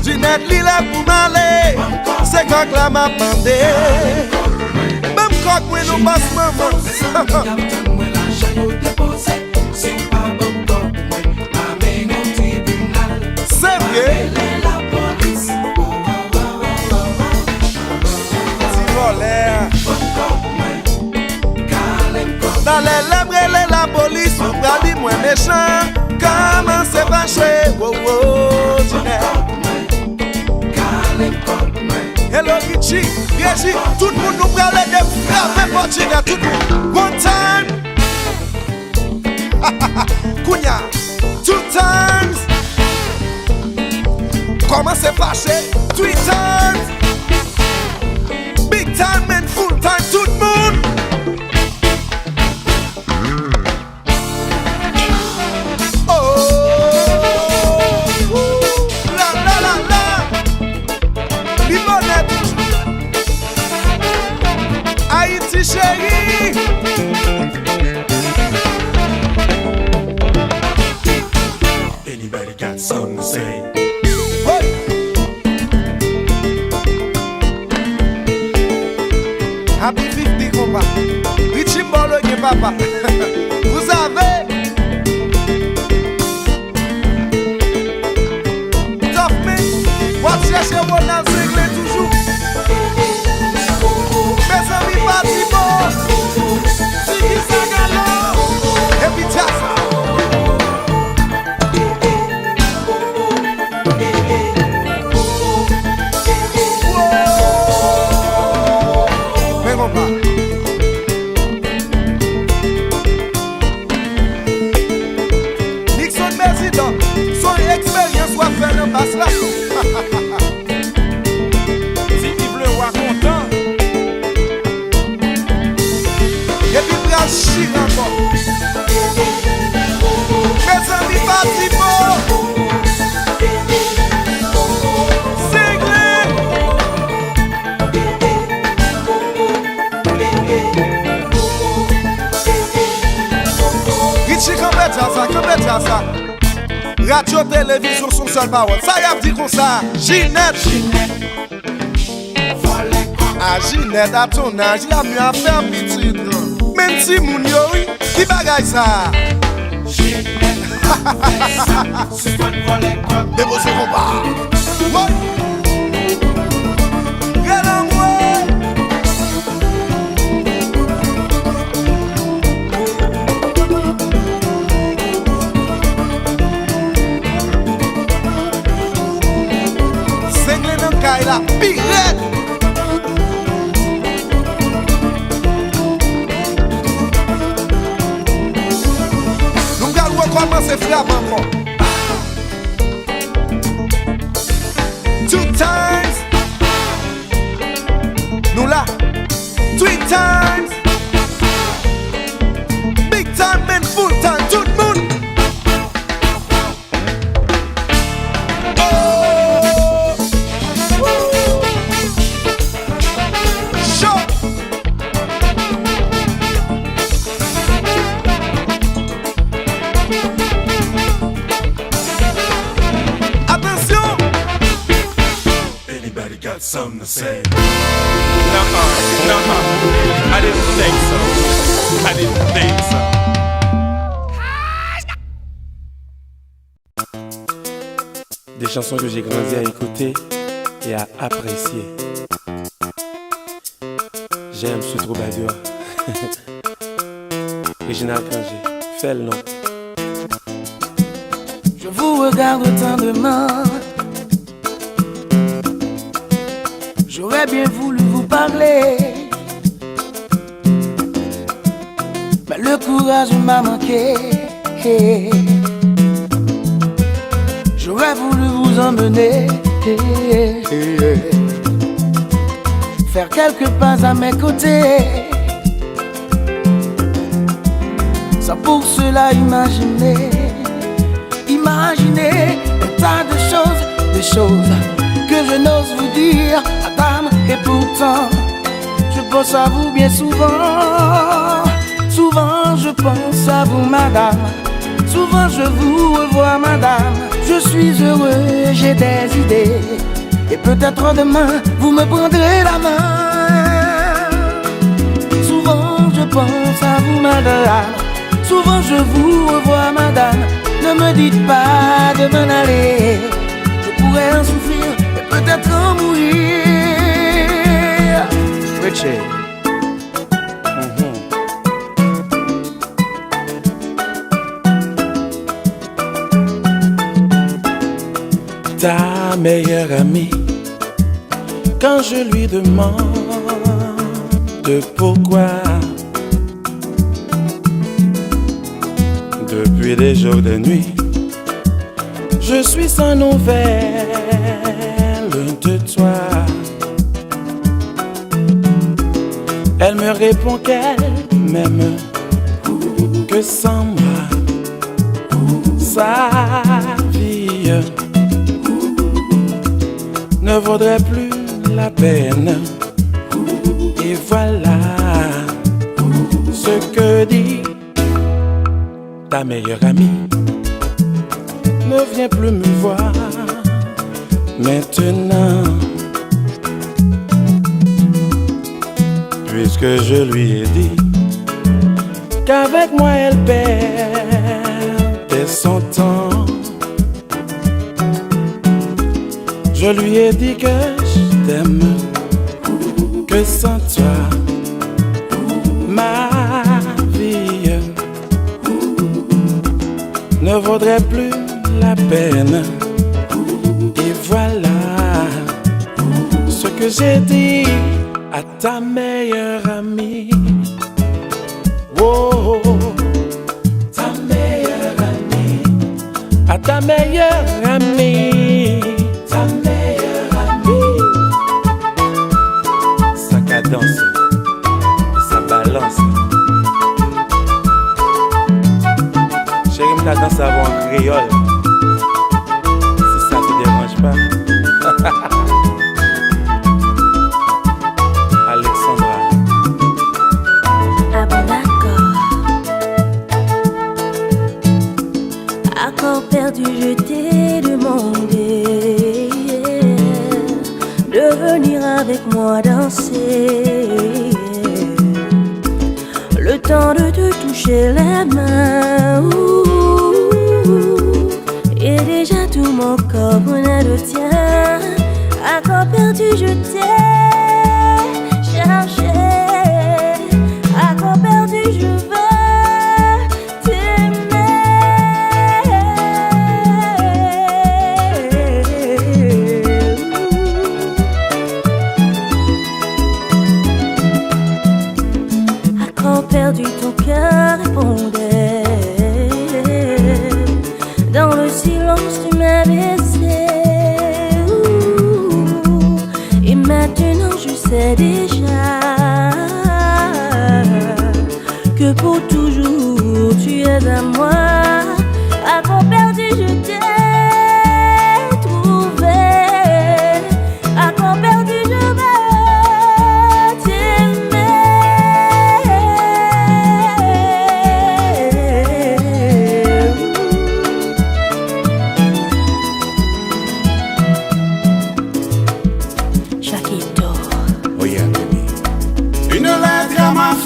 Ginette li là pour m'aller C'est coq là m'a bandé Même coq moi nous passe maman C'est vrai Si voleur Dans les lèvres, la police, on va dire moins méchant. Comment c'est fâché? Wow, wow, Ginette. Hello, Richie, Régie, tout le monde nous parle de frapper pour Ginette, tout le monde. One time. Kounya, two times. Comment c'est fâché? Three times. Big time and full time, tout le monde. bien, papa. Vous avez Tough Me, on va chercher Ronald Segley toujours. Mes amis partis bon, Ziggy Zagalo, et puis Jassa. Mais on va. Son expérience va faire un basse là. Si Yves le roi content. Et puis bras chire encore. Mes amis partis pour Segley. Richie complète ça. Radio, télévision, son seul parole. Ça y a dit comme ça. Ginette. Ah, Ginette, à ton âge, il a mieux à faire petite. Même si moun yo, oui, qui bagaille ça? Déposez mon bar. La pirate. Nous allons recommencer frappe encore. 2 times. Nous là. 3 times. Big time and full time. Tout le monde. Something to say. Nuh-uh. I didn't think so. Des chansons que j'ai grandi à écouter et à apprécier. J'aime ce troubadour. Réginald Kangé, fais le nom. Je vous regarde tendrement. J'aurais bien voulu vous parler, mais le courage m'a manqué. J'aurais voulu vous emmener, faire quelques pas à mes côtés, sans pour cela imaginer un tas de choses que je n'ose vous dire, madame, et pourtant je pense à vous bien souvent. Souvent je pense à vous, madame. Souvent je vous revois, madame. Je suis heureux, j'ai des idées, et peut-être demain vous me prendrez la main. Souvent je pense à vous, madame. Souvent je vous revois, madame. Ne me dites pas de m'en aller, je pourrais en souffrir et peut-être en mourir. Richie. Ta meilleure amie, quand je lui demande pourquoi, depuis des jours de nuit, je suis sans nouvelles de toi. Elle me répond qu'elle m'aime, que sans moi, sa vie ne vaudrait plus la peine. Et voilà ce que dit ta meilleure amie. Ne viens plus me voir maintenant, puisque je lui ai dit qu'avec moi elle perdait son temps. Je lui ai dit que je t'aime, que sans toi ma vie ne vaudrait plus la peine. Et voilà ce que j'ai dit à ta meilleure amie. Oh, ta meilleure amie, à ta meilleure amie, ta meilleure amie. Ça cadence, ça balance. Chérie, me cadence avant en créole. Si ça te dérange pas. Alexandra. Ah bon d'accord. Accord perdu, je t'ai demandé de venir avec moi danser. Le temps de te toucher les mains. Et déjà tout mon corps prenait le tien. Accord perdu, je t'ai cherché. Accord perdu, je veux t'aimer. Accord perdu, ton cœur répondait. Dans le silence, tu m'as baissé. Et maintenant, je sais déjà que pour toujours, tu es à moi. Accord perdu, je t'ai trouvé. Accord perdu, je veux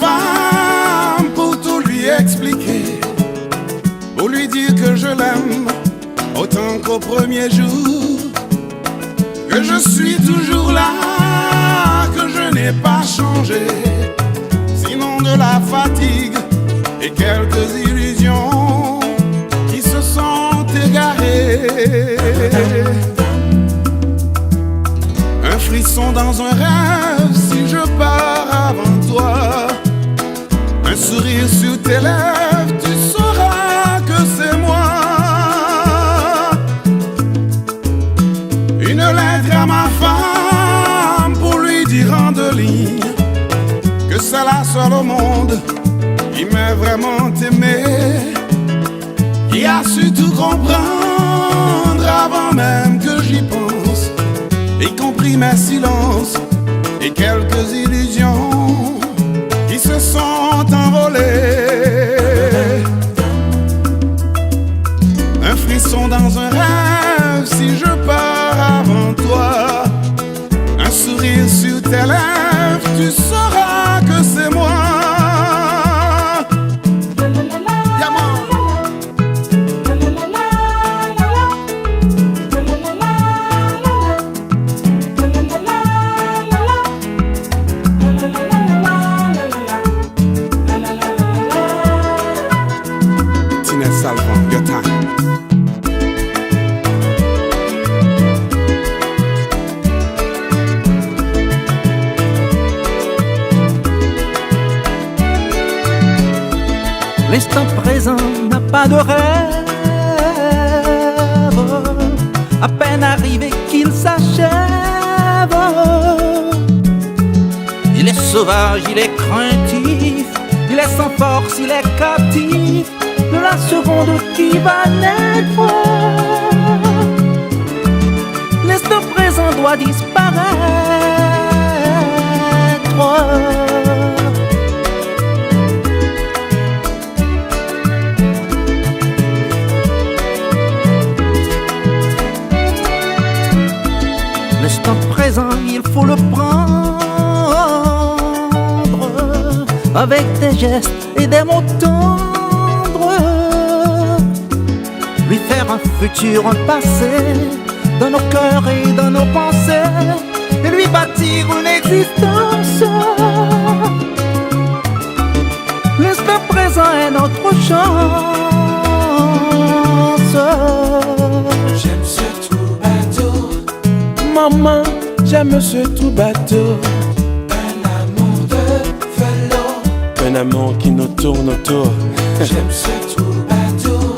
femme pour tout lui expliquer, pour lui dire que je l'aime autant qu'au premier jour, que je suis toujours là, que je n'ai pas changé, sinon de la fatigue et quelques illusions qui se sont égarées. Un frisson dans un rêve si je pars avant toi. Un sourire sur tes lèvres, tu sauras que c'est moi. Une lettre à ma femme pour lui dire en 2 lignes que c'est la seule au monde qui m'a vraiment aimé, qui a su tout comprendre avant même que j'y pense, y compris mes silences et quelques illusions qui se sont envolées. Un frisson dans un rêve si je pars avant toi. Un sourire sur tes lèvres, tu sauras que c'est moi. L'instant présent n'a pas de rêve. À peine arrivé qu'il s'achève. Il est sauvage, il est craintif, il est sans force, il est captif de la seconde qui va naître. L'instant présent doit disparaître. L'instant présent, il faut le prendre avec des gestes et des mots tendres. Lui faire un futur, un passé, dans nos cœurs et dans nos pensées, et lui bâtir une existence. L'instant présent est notre chance. J'aime ce tout bateau. Maman, j'aime ce tout bateau. Un amour de velours. Un amour qui nous tourne autour. J'aime ce tout bateau.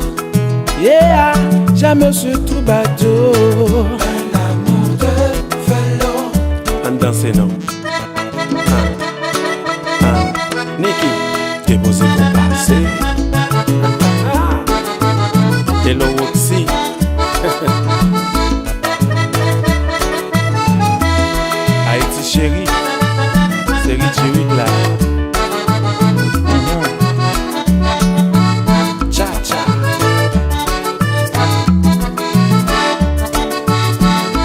Yeah, j'aime ce tout bateau. Un amour de velours. On danse non. Niki, t'es posé pour passer. Hello Oxy. Haïti chérie, c'est Richie là. Cha cha.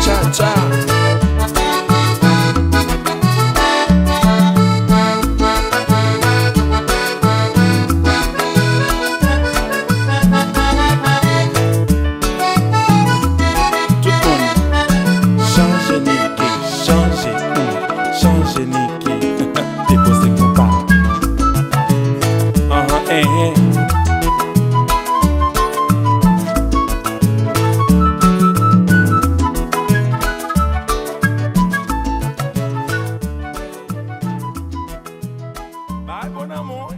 Cha cha. Bye, bon amour.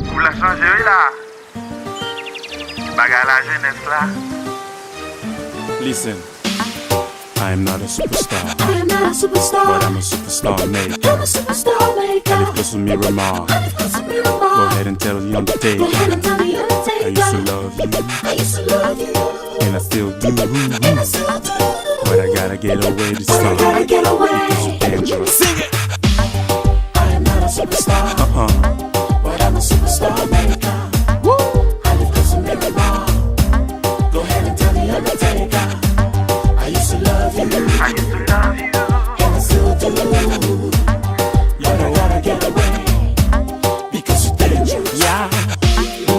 Pour la changer là. Bagarre la jeunesse là. Listen, I am not a superstar, I am not a superstar, but I'm a superstar maker. I'm a superstar maker. And if there's some Miramar, go ahead and tell the Undertaker. Go ahead and tell the Undertaker. I used to love you, I used to love you, and I still do. and I still do. But I gotta get away this But I time. gotta get away. It's so dangerous. Sing it. I am not a superstar, but I'm a superstar maker. I live close to Miramar. Go ahead and tell the Undertaker. I used to love you, I used to love you. and I still do. But I gotta get away because you're dangerous. Yeah.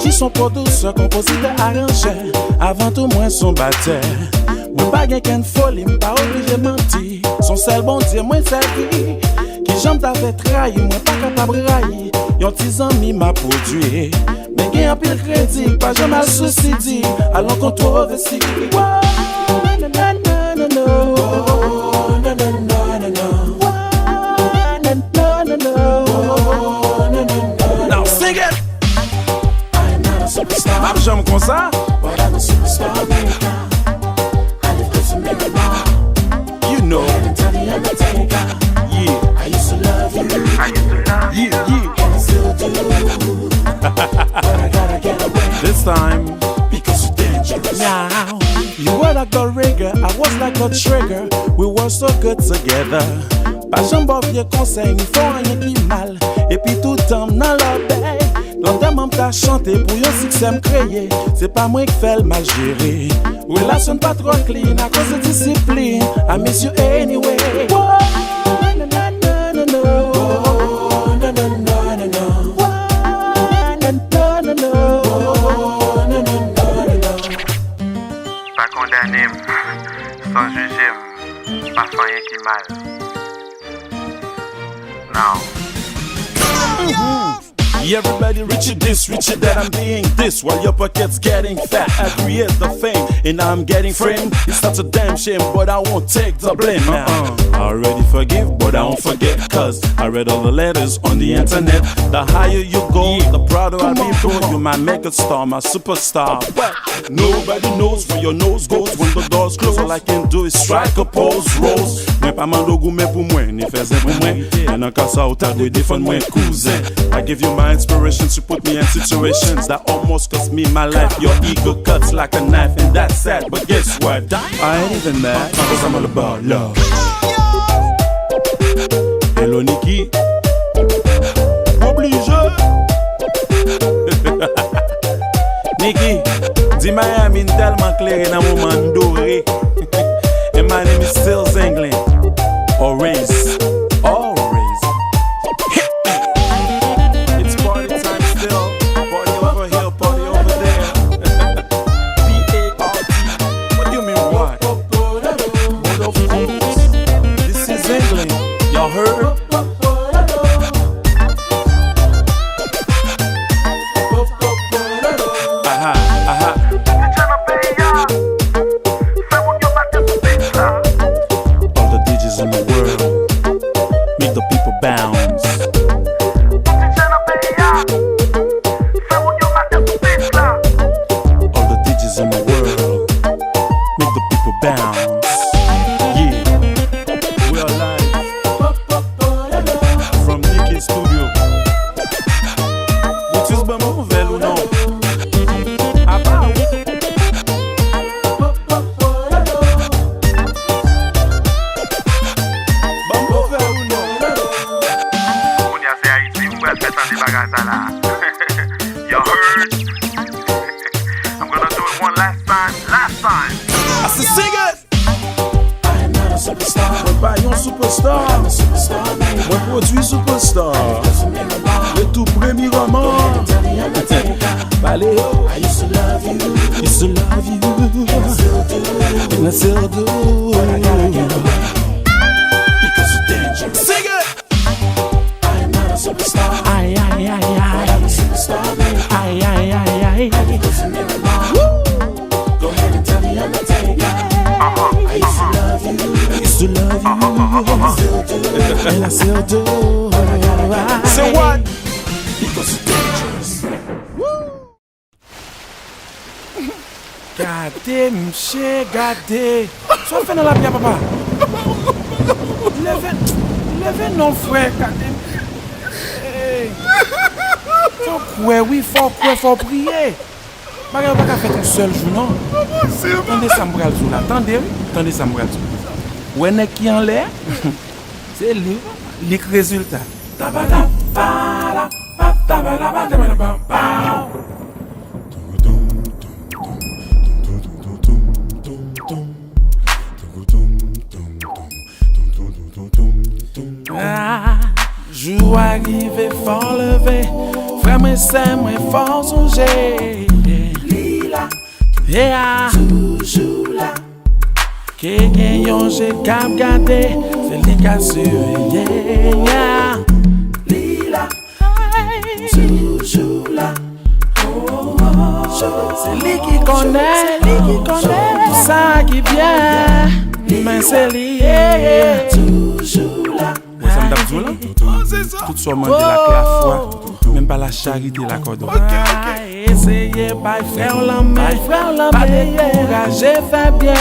Qui sont pour tous compositeur arrangé. Avant tout moins son batteur. Moi pas gen ken folie, m'pas obligé mentir. Son seul bon Dieu moi servi. Qui j'aime t'a fait trahir, moi pas capable railler. Yon ti ami m'a produit. Mais gen un pile crédit, pas jamais mal souci dit. Allons controverser. Now sing it. I am not a superstar, M'a j'aime comme ça. but I'm a superstar maker. I live close to Miramar. You know. And tell the Undertaker. Yeah. I used to love you, I used to love you. Yeah, yeah. and I still do. But I gotta get away This time. because you're dangerous. Now, you were like a rigger, I was like a trigger. We were so good together. Pas jambe vieux conseil, ni faut rien qui mal. Et puis tout temps dans l'obéi. Longtemps m'en t'a chanté pour yon succès m'créer. C'est pas moi qui fais le mal gérer. Relation pas trop clean à cause de discipline. I miss you anyway. Whoa, na, na, na, na, na. Oh, no, no, no, no, no. Whoa, na, na, na, na. Oh, no, no, no, no, no. Pas condamné, sans juger, pas faire rien qui mal. Now. Everybody reach it this, reach it that, I'm being this while your pocket's getting fat. I create the fame and I'm getting fame. It's not a damn shame, but I won't take the blame now. I already forgive, but I won't forget, cause I read all the letters on the internet. The higher you go, the prouder I'll be, bro. You're my mega star, my superstar. But nobody knows where your nose goes when the doors close. All I can do is strike a pose, rose. Mwen pa man logo men pou mwen, ni feze pou mwen. Men an ka sa ou ta dwe defend mwen cousin. I give you my inspirations to put me in situations that almost cost me my life. Your ego cuts like a knife and that's sad, but guess what? I ain't even mad, cause I'm all about love. Hello Niki. Oblige. Niki, Di Miami tellement clair dans moment doré. And my name is still England. Always. It's party time still. Party over here, party over there. P-A-R-T. What do you mean what? But of course. This is England. Y'all heard? Regardez, tu vas faire dans la bière, papa. Levez non, frère, regardez. Hey. Faut prier. Pas qu'à faire un seul jour, non. Tendez ça, m'bral sous là. Tendez ça, m'bral sous. Où est-ce qui en l'air? C'est lui, le résultat. Jour arrivé, fort levé, frère moi c'est moi fort songer. Lila, toujours là. Que gagnons j'ai cap gardé, c'est lui qui a surveillé. Lila, toujours là. C'est lui qui connaît, tout ça qui vient. Mais c'est lui, toujours là. Tout soit mandé la foi, même pas la charité la corde. Essayez pas faire la main, pas décourager, fait bien.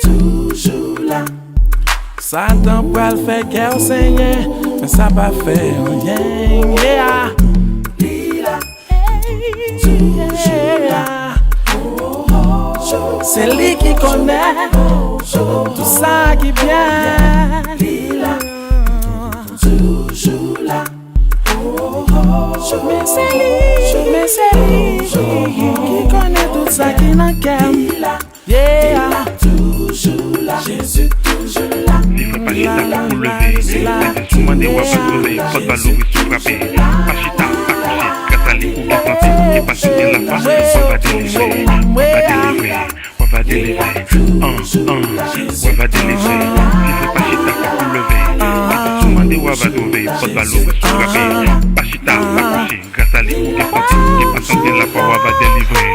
Toujours là. Satan peut le faire guerre au Seigneur, mais ça pas faire rien. Toujours là. C'est lui qui connaît tout ça qui vient. Toujours là. Mais c'est lui qui connaît tout ça qui n'en qu'aime. Yeah. Toujours là. Jésus toujours là. Il faut pas chita pour lever. Tout le monde est pas sauver. Pas de ballon qui frappe. Pas chita, pas coucher. Grâce à lui ou pas planter. Et pas soutenir la face. On va délivrer. On va délivrer. On va délivrer. Il faut pas chita pour lever. Tout le monde est pas sauver. Pas de ballon qui frappe. Pas chita, pas coucher. Grâce à lui ou pas planter. Et pas soutenir la face. On va délivrer.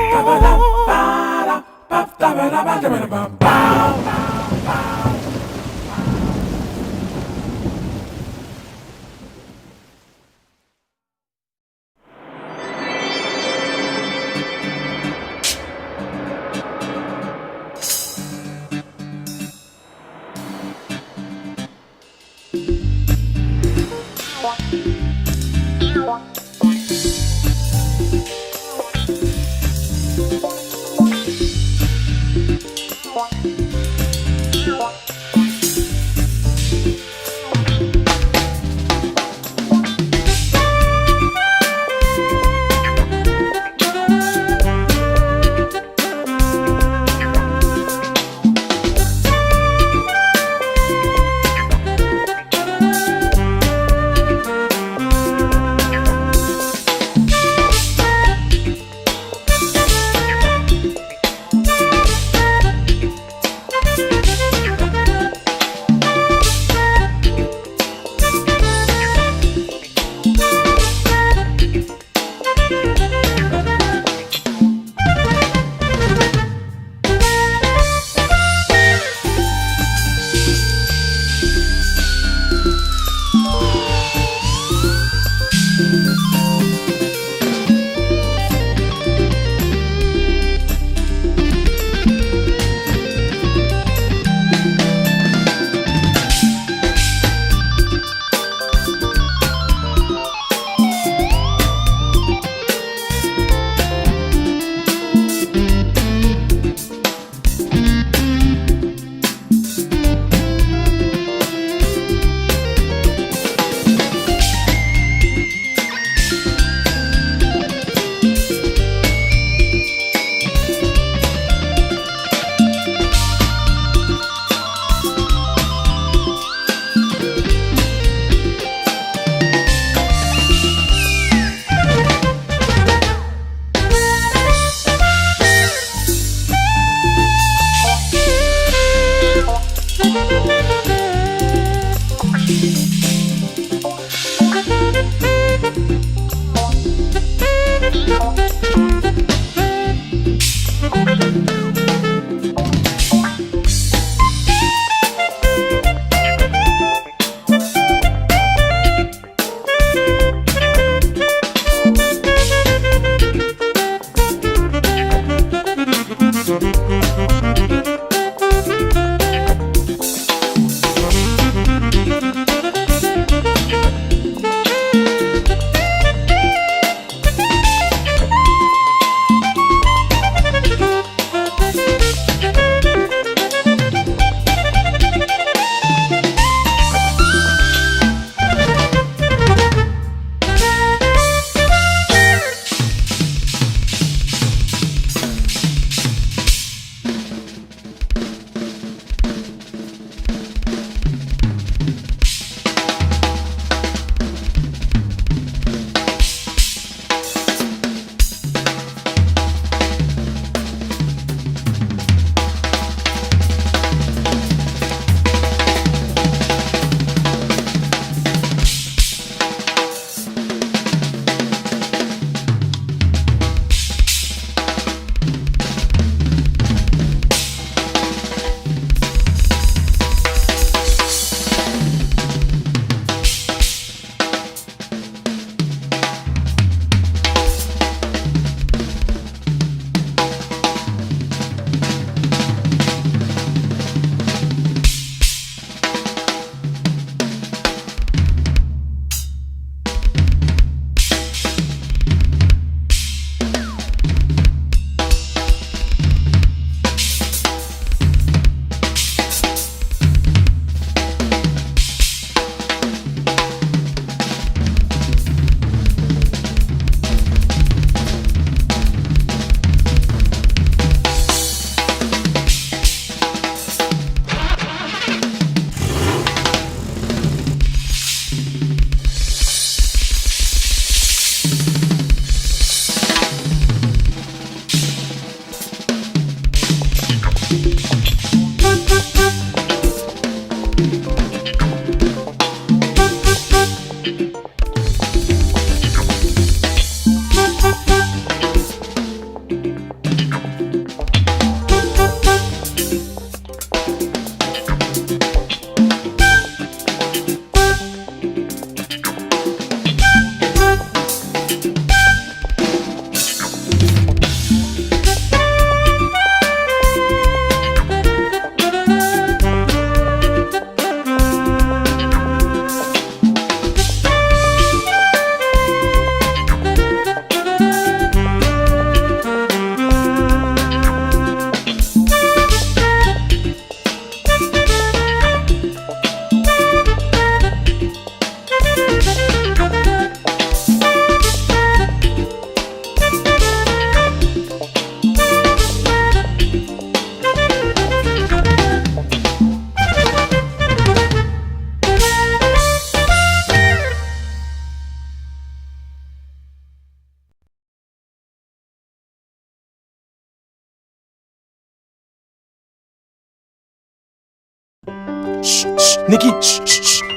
Niki,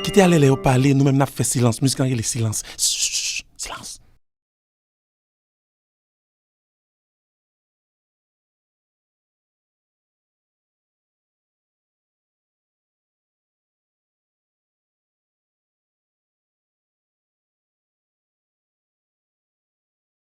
quittez aller les parler, nous-mêmes n'a fait silence, musique en le silence.